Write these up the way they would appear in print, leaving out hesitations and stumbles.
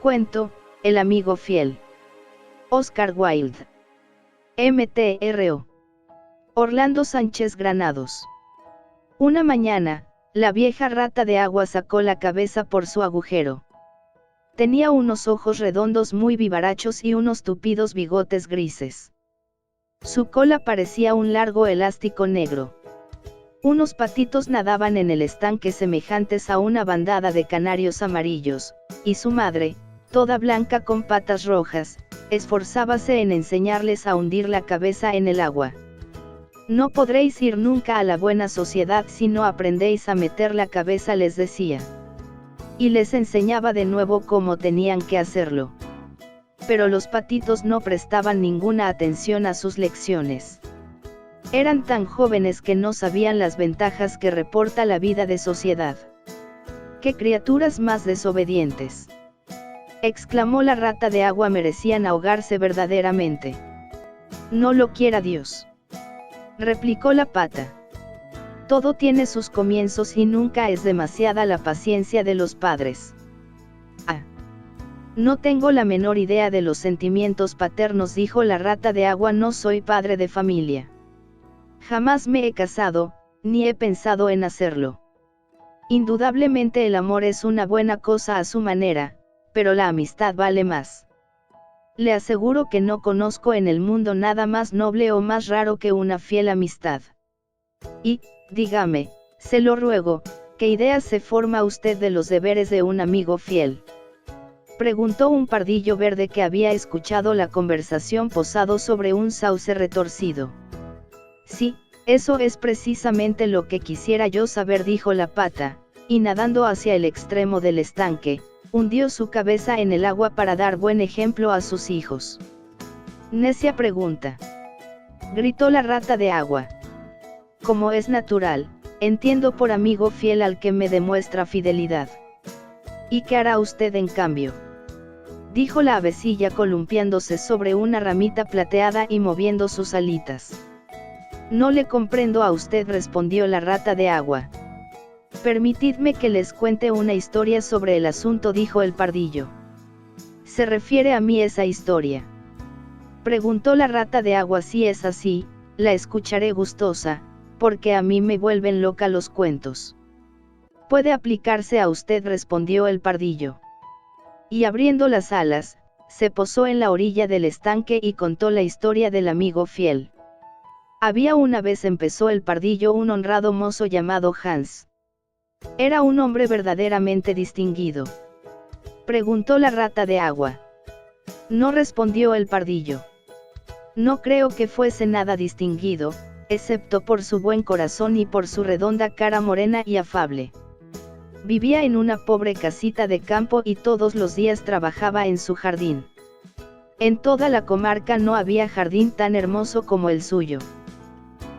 Cuento, El amigo fiel. Oscar Wilde. MTRO. Orlando Sánchez Granados. Una mañana, la vieja rata de agua sacó la cabeza por su agujero. Tenía unos ojos redondos muy vivarachos y unos tupidos bigotes grises. Su cola parecía un largo elástico negro. Unos patitos nadaban en el estanque semejantes a una bandada de canarios amarillos, y su madre, toda blanca con patas rojas, esforzábase en enseñarles a hundir la cabeza en el agua. No podréis ir nunca a la buena sociedad si no aprendéis a meter la cabeza, les decía. Y les enseñaba de nuevo cómo tenían que hacerlo. Pero los patitos no prestaban ninguna atención a sus lecciones. Eran tan jóvenes que no sabían las ventajas que reporta la vida de sociedad. ¡Qué criaturas más desobedientes!, exclamó la rata de agua. Merecían ahogarse verdaderamente. No lo quiera Dios, replicó la pata. Todo tiene sus comienzos y nunca es demasiada la paciencia de los padres. Ah, no tengo la menor idea de los sentimientos paternos, dijo la rata de agua. No soy padre de familia. Jamás me he casado, ni he pensado en hacerlo. Indudablemente el amor es una buena cosa a su manera, pero la amistad vale más. Le aseguro que no conozco en el mundo nada más noble o más raro que una fiel amistad. Y, dígame, se lo ruego, ¿qué ideas se forma usted de los deberes de un amigo fiel?, preguntó un pardillo verde que había escuchado la conversación posado sobre un sauce retorcido. Sí, eso es precisamente lo que quisiera yo saber, dijo la pata, y nadando hacia el extremo del estanque, hundió su cabeza en el agua para dar buen ejemplo a sus hijos. Necia pregunta, gritó la rata de agua. Como es natural, entiendo por amigo fiel al que me demuestra fidelidad. ¿Y qué hará usted en cambio?, dijo la avecilla columpiándose sobre una ramita plateada y moviendo sus alitas. No le comprendo a usted, respondió la rata de agua. Permitidme que les cuente una historia sobre el asunto, dijo el pardillo. ¿Se refiere a mí esa historia?, preguntó la rata de agua. Si es así, la escucharé gustosa, porque a mí me vuelven loca los cuentos. Puede aplicarse a usted, respondió el pardillo. Y abriendo las alas, se posó en la orilla del estanque y contó la historia del amigo fiel. Había una vez, empezó el pardillo, un honrado mozo llamado Hans. ¿Era un hombre verdaderamente distinguido?, preguntó la rata de agua. No, respondió el pardillo. No creo que fuese nada distinguido, excepto por su buen corazón y por su redonda cara morena y afable. Vivía en una pobre casita de campo y todos los días trabajaba en su jardín. En toda la comarca no había jardín tan hermoso como el suyo.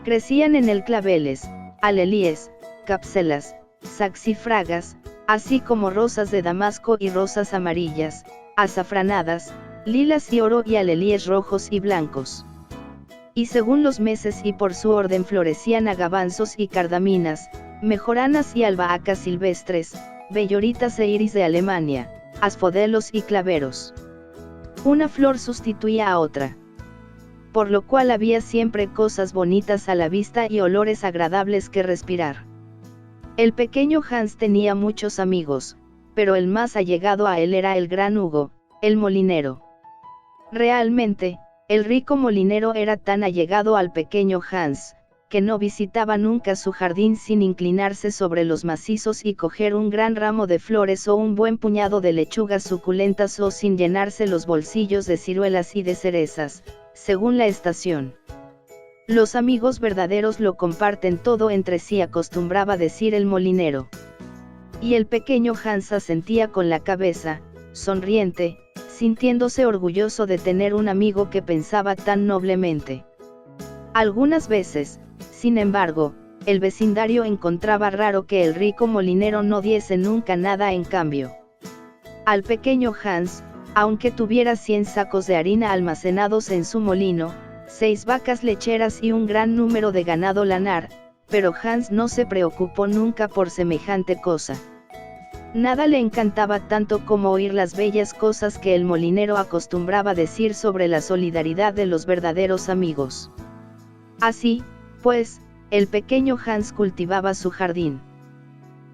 Crecían en él claveles, alelíes, capselas, saxifragas, así como rosas de damasco y rosas amarillas, azafranadas, lilas y oro y alelíes rojos y blancos. Y según los meses y por su orden florecían agavanzos y cardaminas, mejoranas y albahacas silvestres, belloritas e iris de Alemania, asfodelos y claveros. Una flor sustituía a otra, por lo cual había siempre cosas bonitas a la vista y olores agradables que respirar. El pequeño Hans tenía muchos amigos, pero el más allegado a él era el gran Hugo, el molinero. Realmente, el rico molinero era tan allegado al pequeño Hans, que no visitaba nunca su jardín sin inclinarse sobre los macizos y coger un gran ramo de flores o un buen puñado de lechugas suculentas, o sin llenarse los bolsillos de ciruelas y de cerezas, según la estación. Los amigos verdaderos lo comparten todo entre sí, acostumbraba decir el molinero. Y el pequeño Hans asentía con la cabeza, sonriente, sintiéndose orgulloso de tener un amigo que pensaba tan noblemente. Algunas veces, sin embargo, el vecindario encontraba raro que el rico molinero no diese nunca nada en cambio. Al pequeño Hans, aunque tuviera 100 sacos de harina almacenados en su molino, 6 vacas lecheras y un gran número de ganado lanar, pero Hans no se preocupó nunca por semejante cosa. Nada le encantaba tanto como oír las bellas cosas que el molinero acostumbraba decir sobre la solidaridad de los verdaderos amigos. Así, pues, el pequeño Hans cultivaba su jardín.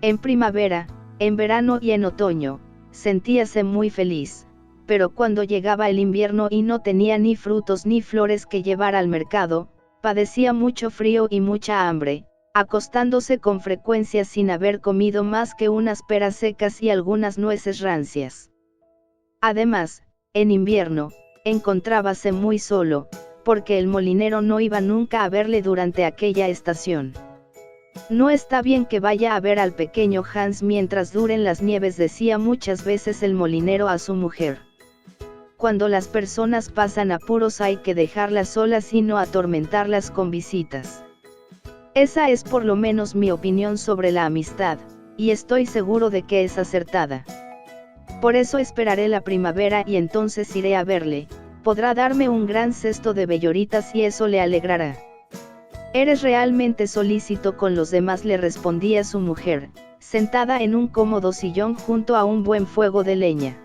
En primavera, en verano y en otoño, sentíase muy feliz, pero cuando llegaba el invierno y no tenía ni frutos ni flores que llevar al mercado, padecía mucho frío y mucha hambre, acostándose con frecuencia sin haber comido más que unas peras secas y algunas nueces rancias. Además, en invierno, encontrábase muy solo, porque el molinero no iba nunca a verle durante aquella estación. No está bien que vaya a ver al pequeño Hans mientras duren las nieves, decía muchas veces el molinero a su mujer. Cuando las personas pasan apuros hay que dejarlas solas y no atormentarlas con visitas. Esa es por lo menos mi opinión sobre la amistad, y estoy seguro de que es acertada. Por eso esperaré la primavera y entonces iré a verle, podrá darme un gran cesto de belloritas y eso le alegrará. Eres realmente solícito con los demás, le respondía su mujer, sentada en un cómodo sillón junto a un buen fuego de leña.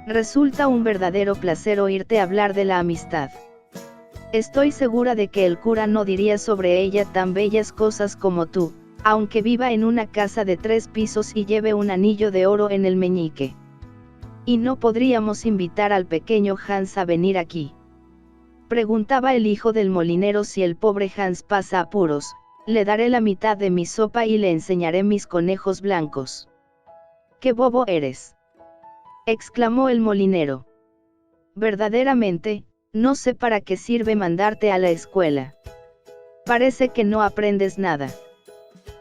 Resulta un verdadero placer oírte hablar de la amistad. Estoy segura de que el cura no diría sobre ella tan bellas cosas como tú, aunque viva en una casa de 3 pisos y lleve un anillo de oro en el meñique. ¿Y no podríamos invitar al pequeño Hans a venir aquí?, preguntaba el hijo del molinero. Si el pobre Hans pasa apuros, le daré la mitad de mi sopa y le enseñaré mis conejos blancos. ¡Qué bobo eres!, exclamó el molinero. Verdaderamente, no sé para qué sirve mandarte a la escuela. Parece que no aprendes nada.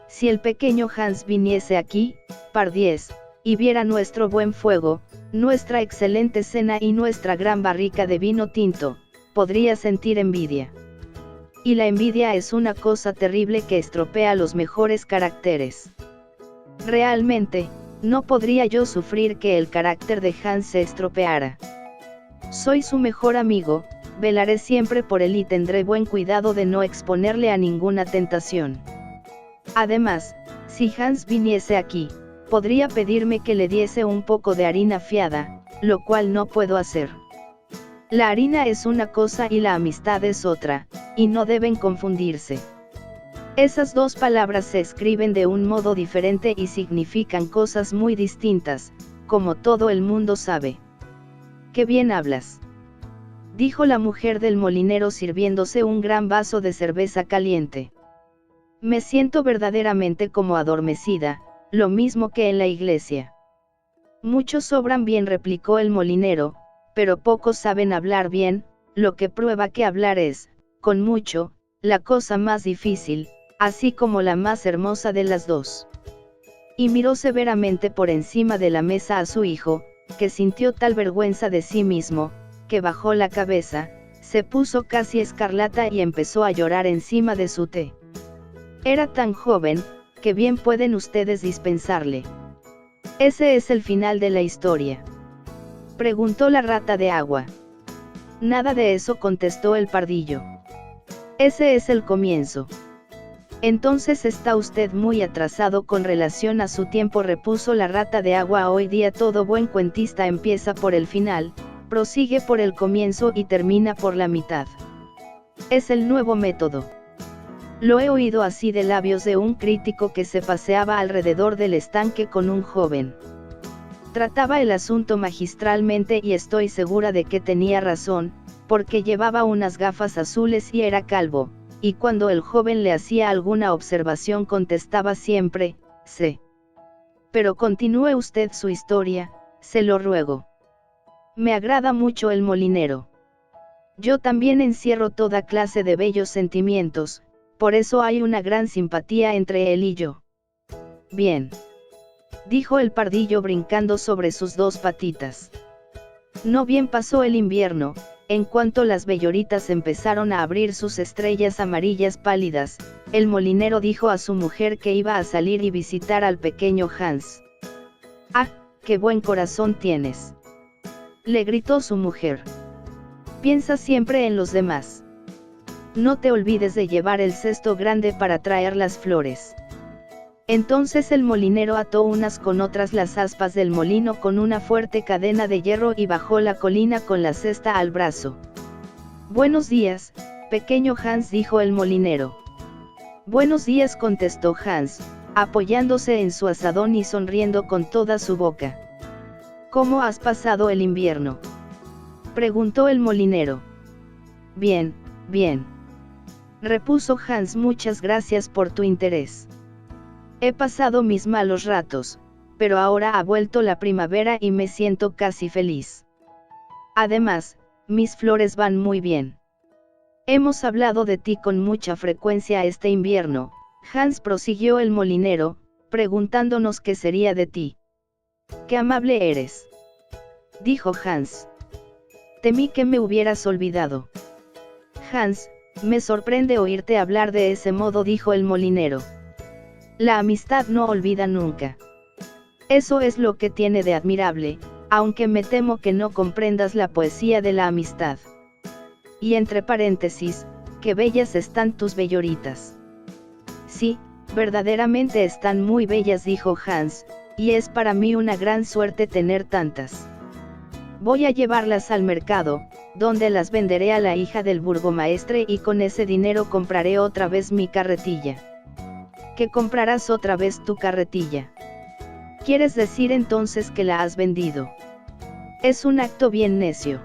Si el pequeño Hans viniese aquí, pardiez, y viera nuestro buen fuego, nuestra excelente cena y nuestra gran barrica de vino tinto, podría sentir envidia. Y la envidia es una cosa terrible que estropea los mejores caracteres. Realmente, no podría yo sufrir que el carácter de Hans se estropeara. Soy su mejor amigo, velaré siempre por él y tendré buen cuidado de no exponerle a ninguna tentación. Además, si Hans viniese aquí, podría pedirme que le diese un poco de harina fiada, lo cual no puedo hacer. La harina es una cosa y la amistad es otra, y no deben confundirse. Esas dos palabras se escriben de un modo diferente y significan cosas muy distintas, como todo el mundo sabe. ¡Qué bien hablas!, dijo la mujer del molinero sirviéndose un gran vaso de cerveza caliente. Me siento verdaderamente como adormecida, lo mismo que en la iglesia. Muchos obran bien, replicó el molinero, pero pocos saben hablar bien, lo que prueba que hablar es, con mucho, la cosa más difícil, así como la más hermosa de las dos. Y miró severamente por encima de la mesa a su hijo, que sintió tal vergüenza de sí mismo, que bajó la cabeza, se puso casi escarlata y empezó a llorar encima de su té. Era tan joven, que bien pueden ustedes dispensarle. ¿Ese es el final de la historia?, preguntó la rata de agua. Nada de eso, contestó el pardillo. Ese es el comienzo. Entonces está usted muy atrasado con relación a su tiempo, repuso la rata de agua. Hoy día todo buen cuentista empieza por el final, prosigue por el comienzo y termina por la mitad. Es el nuevo método. Lo he oído así de labios de un crítico que se paseaba alrededor del estanque con un joven. Trataba el asunto magistralmente y estoy segura de que tenía razón, porque llevaba unas gafas azules y era calvo, y cuando el joven le hacía alguna observación contestaba siempre, sí. Pero continúe usted su historia, se lo ruego. Me agrada mucho el molinero. Yo también encierro toda clase de bellos sentimientos, por eso hay una gran simpatía entre él y yo. Bien, dijo el pardillo brincando sobre sus 2 patitas. No bien pasó el invierno, en cuanto las belloritas empezaron a abrir sus estrellas amarillas pálidas, el molinero dijo a su mujer que iba a salir y visitar al pequeño Hans. ¡Ah, qué buen corazón tienes!, le gritó su mujer. Piensa siempre en los demás. No te olvides de llevar el cesto grande para traer las flores. Entonces el molinero ató unas con otras las aspas del molino con una fuerte cadena de hierro y bajó la colina con la cesta al brazo. «Buenos días, pequeño Hans», dijo el molinero. «Buenos días», contestó Hans, apoyándose en su azadón y sonriendo con toda su boca. «¿Cómo has pasado el invierno?», preguntó el molinero. «Bien, bien», repuso Hans. «Muchas gracias por tu interés. He pasado mis malos ratos, pero ahora ha vuelto la primavera y me siento casi feliz. Además, mis flores van muy bien. Hemos hablado de ti con mucha frecuencia este invierno», Hans, prosiguió el molinero, preguntándonos qué sería de ti. «Qué amable eres», dijo Hans. «Temí que me hubieras olvidado». «Hans, me sorprende oírte hablar de ese modo», dijo el molinero. «La amistad no olvida nunca. Eso es lo que tiene de admirable, aunque me temo que no comprendas la poesía de la amistad. Y entre paréntesis, qué bellas están tus belloritas». «Sí, verdaderamente están muy bellas», dijo Hans, «y es para mí una gran suerte tener tantas. Voy a llevarlas al mercado, donde las venderé a la hija del burgomaestre y con ese dinero compraré otra vez mi carretilla». «¿Que comprarás otra vez tu carretilla? ¿Quieres decir entonces que la has vendido? Es un acto bien necio».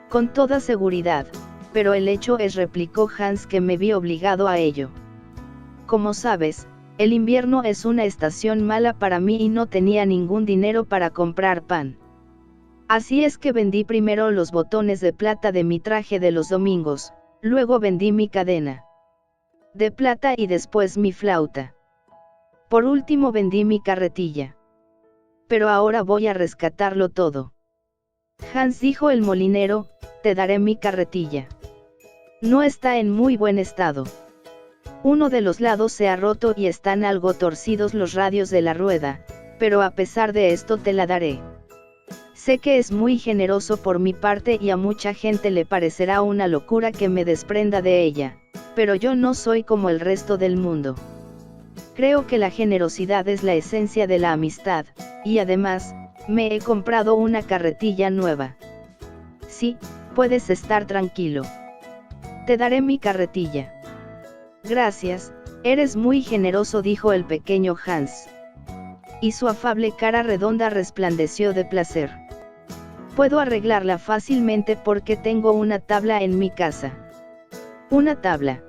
«Con toda seguridad, pero el hecho es», replicó Hans, «que me vi obligado a ello. Como sabes, el invierno es una estación mala para mí y no tenía ningún dinero para comprar pan. Así es que vendí primero los botones de plata de mi traje de los domingos, luego vendí mi cadena de plata y después mi flauta. Por último vendí mi carretilla. Pero ahora voy a rescatarlo todo». «Hans», dijo el molinero, «te daré mi carretilla. No está en muy buen estado. Uno de los lados se ha roto y están algo torcidos los radios de la rueda, pero a pesar de esto te la daré. Sé que es muy generoso por mi parte y a mucha gente le parecerá una locura que me desprenda de ella, pero yo no soy como el resto del mundo. Creo que la generosidad es la esencia de la amistad, y además, me he comprado una carretilla nueva. Sí, puedes estar tranquilo. Te daré mi carretilla». «Gracias, eres muy generoso», dijo el pequeño Hans. Y su afable cara redonda resplandeció de placer. «Puedo arreglarla fácilmente porque tengo una tabla en mi casa». «¿Una tabla?»,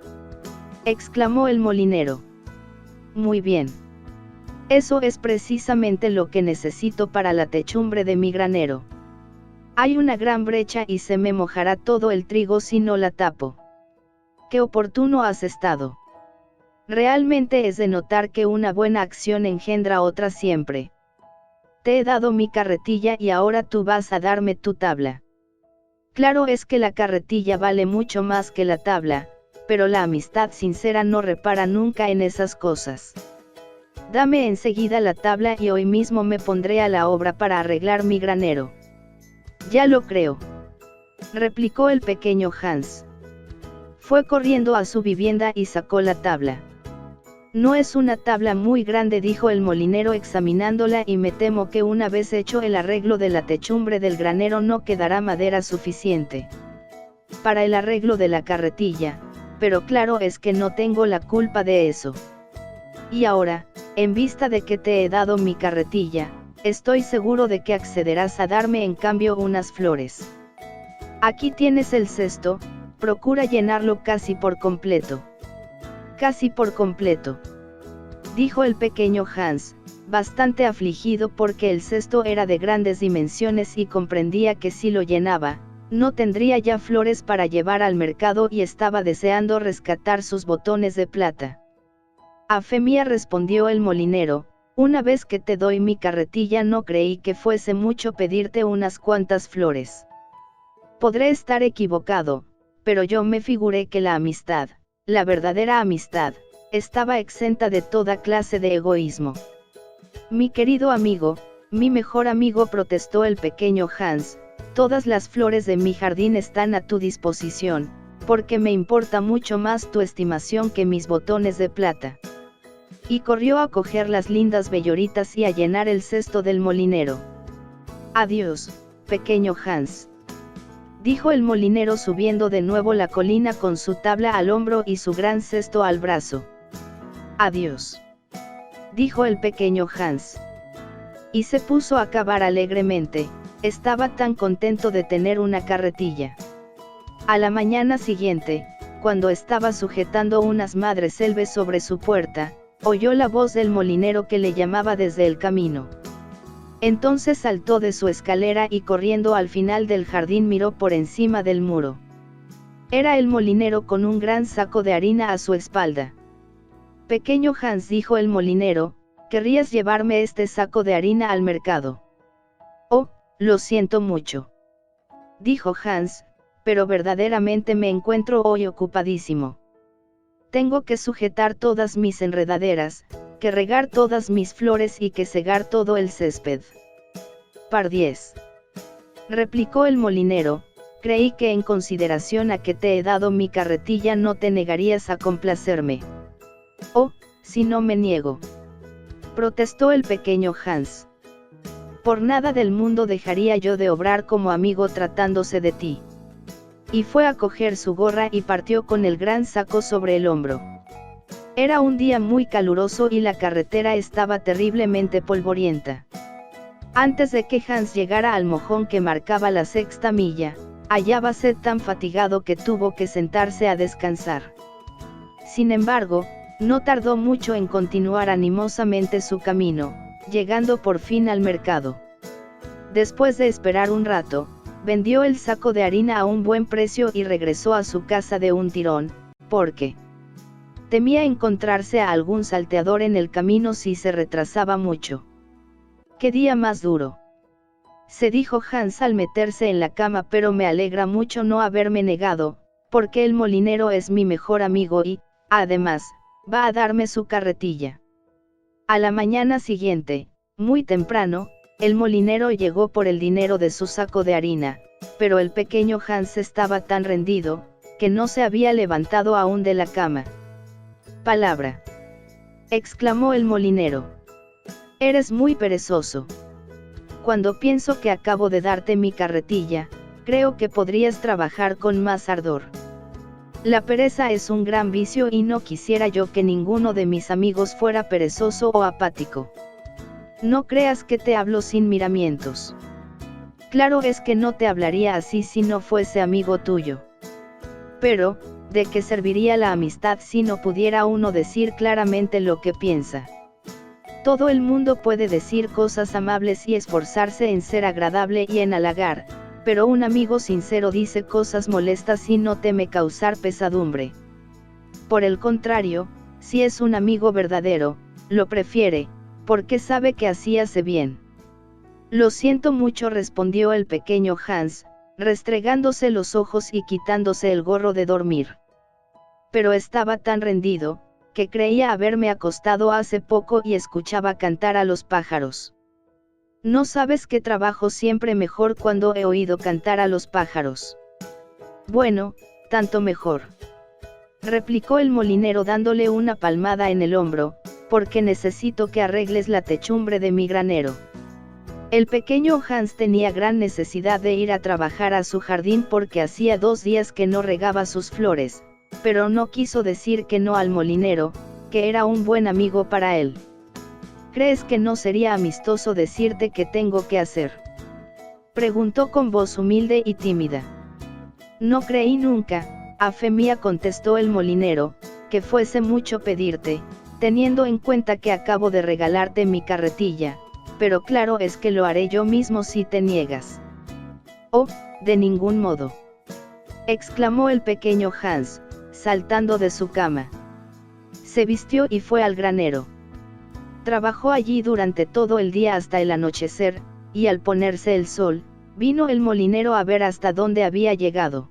exclamó el molinero. «Muy bien. Eso es precisamente lo que necesito para la techumbre de mi granero. Hay una gran brecha y se me mojará todo el trigo si no la tapo». «Qué oportuno has estado. Realmente es de notar que una buena acción engendra otra siempre. Te he dado mi carretilla y ahora tú vas a darme tu tabla. Claro es que la carretilla vale mucho más que la tabla, pero la amistad sincera no repara nunca en esas cosas. Dame enseguida la tabla y hoy mismo me pondré a la obra para arreglar mi granero». «Ya lo creo», replicó el pequeño Hans. Fue corriendo a su vivienda y sacó la tabla. «No es una tabla muy grande», dijo el molinero examinándola, «y me temo que una vez hecho el arreglo de la techumbre del granero no quedará madera suficiente para el arreglo de la carretilla, pero claro es que no tengo la culpa de eso. Y ahora, en vista de que te he dado mi carretilla, estoy seguro de que accederás a darme en cambio unas flores. Aquí tienes el cesto, procura llenarlo casi por completo». «Casi por completo», dijo el pequeño Hans, bastante afligido porque el cesto era de grandes dimensiones y comprendía que si lo llenaba, no tendría ya flores para llevar al mercado y estaba deseando rescatar sus botones de plata. «A fe mía», respondió el molinero, «una vez que te doy mi carretilla no creí que fuese mucho pedirte unas cuantas flores. Podré estar equivocado, pero yo me figuré que la amistad, la verdadera amistad, estaba exenta de toda clase de egoísmo». «Mi querido amigo, mi mejor amigo», protestó el pequeño Hans, «todas las flores de mi jardín están a tu disposición, porque me importa mucho más tu estimación que mis botones de plata. y corrió a coger las lindas belloritas y a llenar el cesto del molinero. «Adiós, pequeño Hans», dijo el molinero subiendo de nuevo la colina con su tabla al hombro y su gran cesto al brazo. «Adiós», dijo el pequeño Hans. Y se puso a cavar alegremente, estaba tan contento de tener una carretilla. A la mañana siguiente, cuando estaba sujetando unas madreselves sobre su puerta, oyó la voz del molinero que le llamaba desde el camino. Entonces saltó de su escalera y corriendo al final del jardín miró por encima del muro. Era el molinero con un gran saco de harina a su espalda. «Pequeño Hans», dijo el molinero, «¿querrías llevarme este saco de harina al mercado?» «Oh, lo siento mucho», dijo Hans, «pero verdaderamente me encuentro hoy ocupadísimo. Tengo que sujetar todas mis enredaderas, que regar todas mis flores y que segar todo el césped». «Pardiez», replicó el molinero, «creí que en consideración a que te he dado mi carretilla no te negarías a complacerme». «Oh, si no me niego», protestó el pequeño Hans. «Por nada del mundo dejaría yo de obrar como amigo tratándose de ti». Y fue a coger su gorra y partió con el gran saco sobre el hombro. Era un día muy caluroso y la carretera estaba terriblemente polvorienta. Antes de que Hans llegara al mojón que marcaba la 6ª milla, hallábase tan fatigado que tuvo que sentarse a descansar. Sin embargo, no tardó mucho en continuar animosamente su camino, llegando por fin al mercado. Después de esperar un rato, vendió el saco de harina a un buen precio y regresó a su casa de un tirón, porque temía encontrarse a algún salteador en el camino si se retrasaba mucho. «¡Qué día más duro!», se dijo Hans al meterse en la cama, «pero me alegra mucho no haberme negado, porque el molinero es mi mejor amigo y, además, va a darme su carretilla». A la mañana siguiente, muy temprano, el molinero llegó por el dinero de su saco de harina, pero el pequeño Hans estaba tan rendido, que no se había levantado aún de la cama. «Palabra», exclamó el molinero. «Eres muy perezoso. Cuando pienso que acabo de darte mi carretilla, creo que podrías trabajar con más ardor. La pereza es un gran vicio y no quisiera yo que ninguno de mis amigos fuera perezoso o apático. No creas que te hablo sin miramientos. Claro es que no te hablaría así si no fuese amigo tuyo. Pero, ¿de qué serviría la amistad si no pudiera uno decir claramente lo que piensa? Todo el mundo puede decir cosas amables y esforzarse en ser agradable y en halagar, pero un amigo sincero dice cosas molestas y no teme causar pesadumbre. Por el contrario, si es un amigo verdadero, lo prefiere, porque sabe que así hace bien». «Lo siento mucho», respondió el pequeño Hans, restregándose los ojos y quitándose el gorro de dormir. «Pero estaba tan rendido, que creía haberme acostado hace poco y escuchaba cantar a los pájaros». «¿No sabes que trabajo siempre mejor cuando he oído cantar a los pájaros?» «Bueno, tanto mejor», replicó el molinero dándole una palmada en el hombro, «porque necesito que arregles la techumbre de mi granero». El pequeño Hans tenía gran necesidad de ir a trabajar a su jardín porque hacía 2 días que no regaba sus flores, pero no quiso decir que no al molinero, que era un buen amigo para él. «¿Crees que no sería amistoso decirte qué tengo que hacer?», preguntó con voz humilde y tímida. «No creí nunca, a fe mía», contestó el molinero, «que fuese mucho pedirte, teniendo en cuenta que acabo de regalarte mi carretilla, pero claro es que lo haré yo mismo si te niegas». «Oh, de ningún modo», exclamó el pequeño Hans, saltando de su cama. Se vistió y fue al granero. Trabajó allí durante todo el día hasta el anochecer, y al ponerse el sol, vino el molinero a ver hasta dónde había llegado.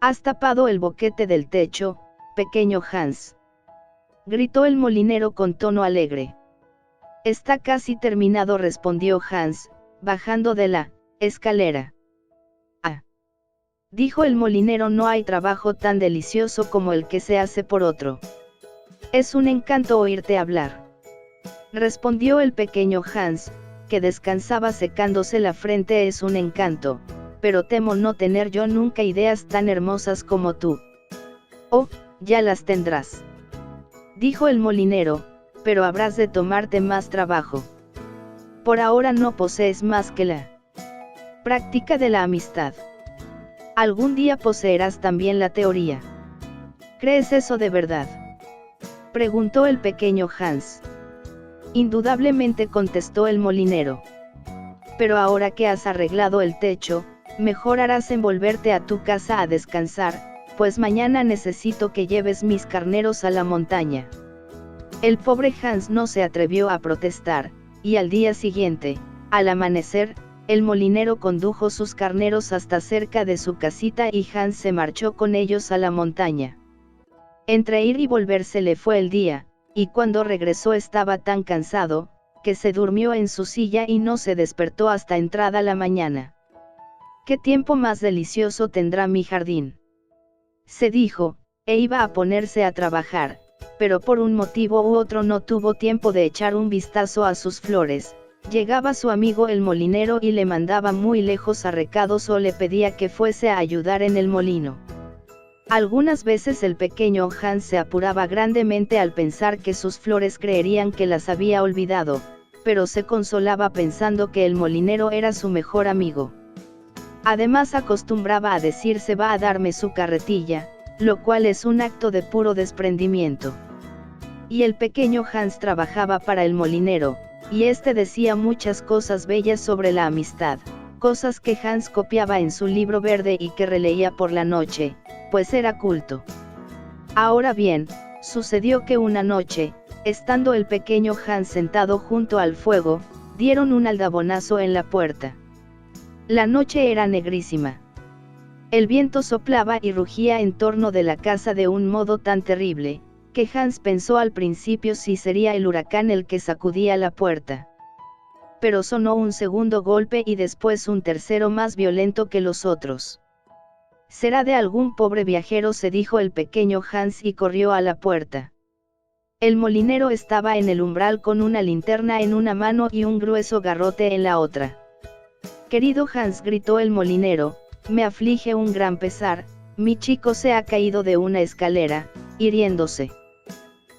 «¿Has tapado el boquete del techo, pequeño Hans?», gritó el molinero con tono alegre. «Está casi terminado», respondió Hans, bajando de la escalera. «Ah», dijo el molinero, «no hay trabajo tan delicioso como el que se hace por otro». Es un encanto oírte hablar. Respondió el pequeño Hans, que descansaba secándose la frente. Es un encanto, pero temo no tener yo nunca ideas tan hermosas como tú. Oh, ya las tendrás. Dijo el molinero, pero habrás de tomarte más trabajo. Por ahora no posees más que la práctica de la amistad. Algún día poseerás también la teoría. ¿Crees eso de verdad?, preguntó el pequeño Hans. Indudablemente, contestó el molinero. Pero ahora que has arreglado el techo, mejor harás en volverte a tu casa a descansar, pues mañana necesito que lleves mis carneros a la montaña. El pobre Hans no se atrevió a protestar, y al día siguiente, al amanecer, el molinero condujo sus carneros hasta cerca de su casita y Hans se marchó con ellos a la montaña. Entre ir y volver se le fue el día, y cuando regresó estaba tan cansado, que se durmió en su silla y no se despertó hasta entrada la mañana. ¿Qué tiempo más delicioso tendrá mi jardín?, se dijo, e iba a ponerse a trabajar, pero por un motivo u otro no tuvo tiempo de echar un vistazo a sus flores. Llegaba su amigo el molinero y le mandaba muy lejos a recados o le pedía que fuese a ayudar en el molino. Algunas veces el pequeño Hans se apuraba grandemente al pensar que sus flores creerían que las había olvidado, pero se consolaba pensando que el molinero era su mejor amigo. Además acostumbraba a decir: se va a darme su carretilla, lo cual es un acto de puro desprendimiento. Y el pequeño Hans trabajaba para el molinero, y este decía muchas cosas bellas sobre la amistad, cosas que Hans copiaba en su libro verde y que releía por la noche, pues era culto. Ahora bien, sucedió que una noche, estando el pequeño Hans sentado junto al fuego, dieron un aldabonazo en la puerta. La noche era negrísima. El viento soplaba y rugía en torno de la casa de un modo tan terrible, que Hans pensó al principio si sería el huracán el que sacudía la puerta. Pero sonó un segundo golpe y después un tercero más violento que los otros. «Será de algún pobre viajero», se dijo el pequeño Hans y corrió a la puerta. El molinero estaba en el umbral con una linterna en una mano y un grueso garrote en la otra. «Querido Hans», gritó el molinero, «me aflige un gran pesar, mi chico se ha caído de una escalera, hiriéndose.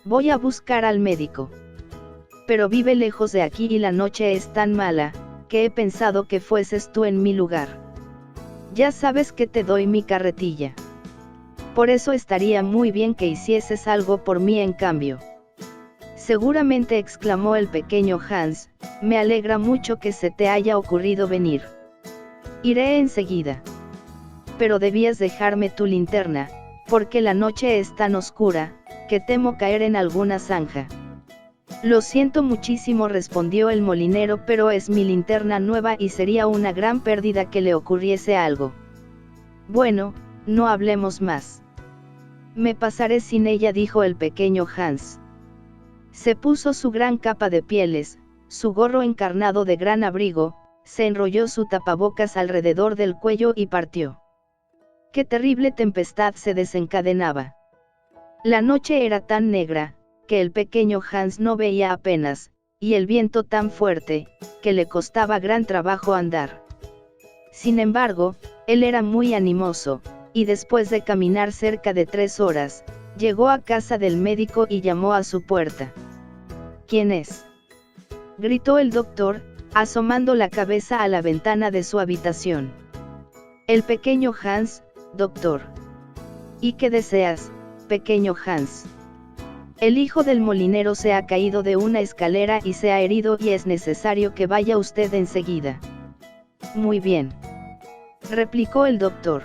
Voy a buscar al médico. Pero vive lejos de aquí y la noche es tan mala, que he pensado que fueses tú en mi lugar. Ya sabes que te doy mi carretilla. Por eso estaría muy bien que hicieses algo por mí en cambio». «Seguramente», exclamó el pequeño Hans, «me alegra mucho que se te haya ocurrido venir. Iré enseguida. Pero debías dejarme tu linterna, porque la noche es tan oscura, que temo caer en alguna zanja». «Lo siento muchísimo», respondió el molinero, «pero es mi linterna nueva y sería una gran pérdida que le ocurriese algo». «Bueno, no hablemos más. Me pasaré sin ella», dijo el pequeño Hans. Se puso su gran capa de pieles, su gorro encarnado de gran abrigo, se enrolló su tapabocas alrededor del cuello y partió. Qué terrible tempestad se desencadenaba. La noche era tan negra, que el pequeño Hans no veía apenas, y el viento tan fuerte, que le costaba gran trabajo andar. Sin embargo, él era muy animoso, y después de caminar cerca de 3 horas, llegó a casa del médico y llamó a su puerta. «¿Quién es?», gritó el doctor, asomando la cabeza a la ventana de su habitación. «El pequeño Hans, doctor». «¿Y qué deseas, pequeño Hans?». «El hijo del molinero se ha caído de una escalera y se ha herido y es necesario que vaya usted enseguida». «Muy bien», replicó el doctor.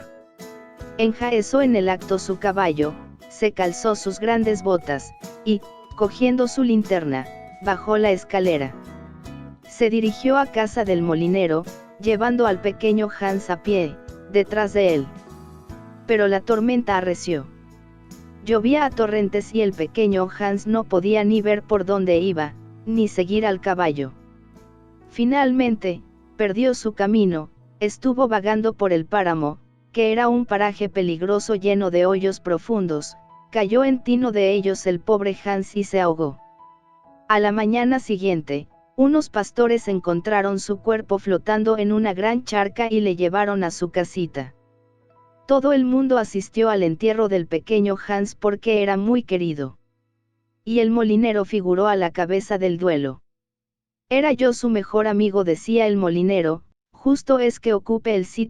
Enjaezó en el acto su caballo, se calzó sus grandes botas, y, cogiendo su linterna, bajó la escalera. Se dirigió a casa del molinero, llevando al pequeño Hans a pie, detrás de él. Pero la tormenta arreció. Llovía a torrentes y el pequeño Hans no podía ni ver por dónde iba, ni seguir al caballo. Finalmente, perdió su camino, estuvo vagando por el páramo, que era un paraje peligroso lleno de hoyos profundos, Cayó en tino de ellos el pobre Hans y se ahogó. A la mañana siguiente, unos pastores encontraron su cuerpo flotando en una gran charca y le llevaron a su casita. Todo el mundo asistió al entierro del pequeño Hans porque era muy querido. Y el molinero figuró a la cabeza del duelo. Era yo su mejor amigo, decía el molinero, justo es que ocupe el sitio